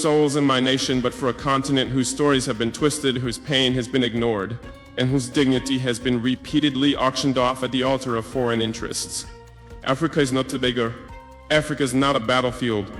souls in my nation, but for a continent whose stories have been twisted, whose pain has been ignored, and whose dignity has been repeatedly auctioned off at the altar of foreign interests. Africa is not Tobago. Africa is not a battlefield.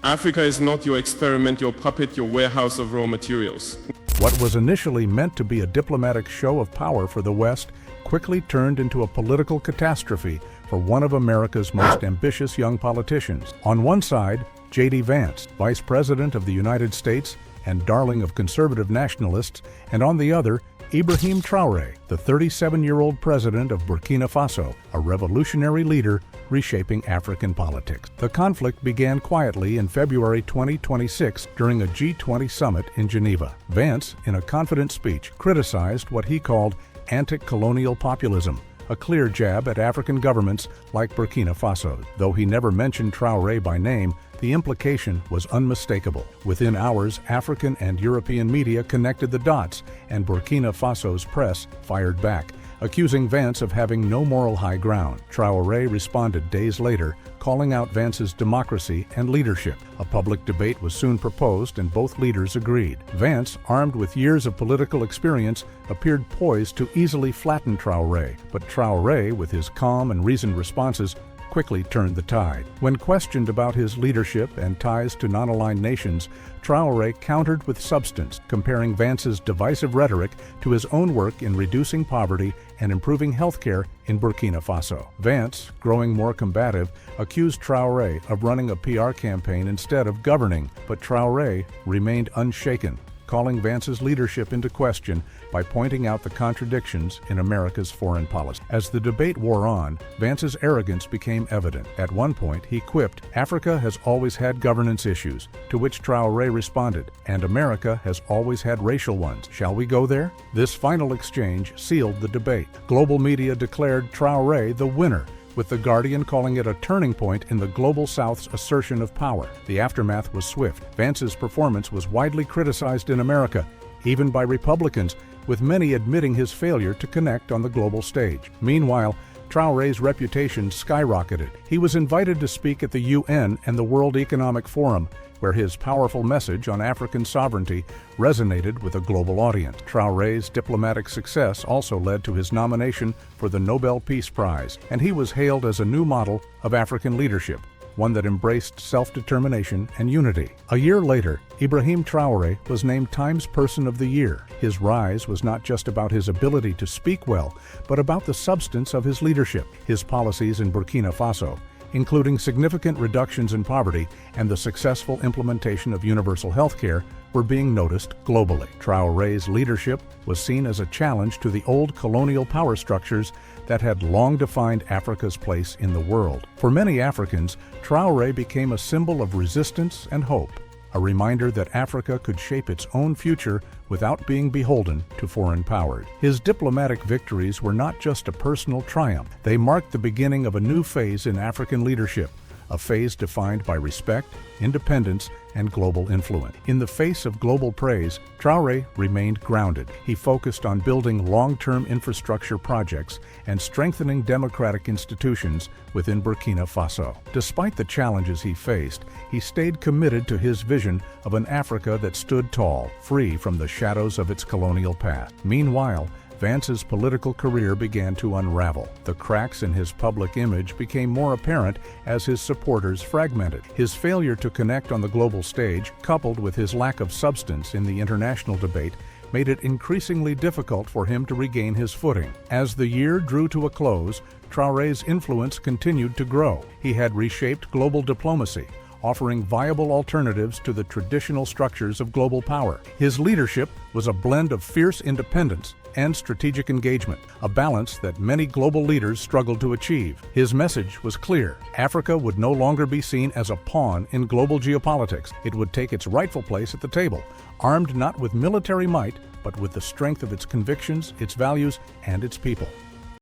Africa is not your experiment, your puppet, your warehouse of raw materials. What was initially meant to be a diplomatic show of power for the West quickly turned into a political catastrophe for one of America's most ambitious young politicians. On one side, JD Vance, Vice President of the United States and darling of conservative nationalists, and on the other, Ibrahim Traoré, the 37-year-old president of Burkina Faso, a revolutionary leader reshaping African politics. The conflict began quietly in February 2026 during a G20 summit in Geneva. Vance, in a confident speech, criticized what he called anti-colonial populism, a clear jab at African governments like Burkina Faso. Though he never mentioned Traoré by name, the implication was unmistakable. Within hours, African and European media connected the dots, and Burkina Faso's press fired back, accusing Vance of having no moral high ground. Traoré responded days later, calling out Vance's democracy and leadership. A public debate was soon proposed, and both leaders agreed. Vance, armed with years of political experience, appeared poised to easily flatten Traoré, but Traoré, with his calm and reasoned responses, quickly turned the tide. When questioned about his leadership and ties to non-aligned nations, Traoré countered with substance, comparing Vance's divisive rhetoric to his own work in reducing poverty and improving healthcare in Burkina Faso. Vance, growing more combative, accused Traoré of running a PR campaign instead of governing, but Traoré remained unshaken, calling Vance's leadership into question by pointing out the contradictions in America's foreign policy. As the debate wore on, Vance's arrogance became evident. At one point, he quipped, "Africa has always had governance issues," to which Traoré responded, "And America has always had racial ones. Shall we go there?" This final exchange sealed the debate. Global media declared Traoré the winner, with The Guardian calling it a turning point in the Global South's assertion of power. The aftermath was swift. Vance's performance was widely criticized in America, even by Republicans, with many admitting his failure to connect on the global stage. Meanwhile, Traoré's reputation skyrocketed. He was invited to speak at the UN and the World Economic Forum, where his powerful message on African sovereignty resonated with a global audience. Traoré's diplomatic success also led to his nomination for the Nobel Peace Prize, and he was hailed as a new model of African leadership, one that embraced self-determination and unity. A year later, Ibrahim Traoré was named Times Person of the Year. His rise was not just about his ability to speak well, but about the substance of his leadership. His policies in Burkina Faso, including significant reductions in poverty and the successful implementation of universal health care, were being noticed globally. Traoré's leadership was seen as a challenge to the old colonial power structures that had long defined Africa's place in the world. For many Africans, Traoré became a symbol of resistance and hope, a reminder that Africa could shape its own future without being beholden to foreign powers. His diplomatic victories were not just a personal triumph. They marked the beginning of a new phase in African leadership, a phase defined by respect, independence, and global influence. In the face of global praise, Traoré remained grounded. He focused on building long-term infrastructure projects and strengthening democratic institutions within Burkina Faso. Despite the challenges he faced, he stayed committed to his vision of an Africa that stood tall, free from the shadows of its colonial past. Meanwhile, Vance's political career began to unravel. The cracks in his public image became more apparent as his supporters fragmented. His failure to connect on the global stage, coupled with his lack of substance in the international debate, made it increasingly difficult for him to regain his footing. As the year drew to a close, Traoré's influence continued to grow. He had reshaped global diplomacy, offering viable alternatives to the traditional structures of global power. His leadership was a blend of fierce independence and strategic engagement, a balance that many global leaders struggled to achieve. His message was clear. Africa would no longer be seen as a pawn in global geopolitics. It would take its rightful place at the table, armed not with military might, but with the strength of its convictions, its values, and its people.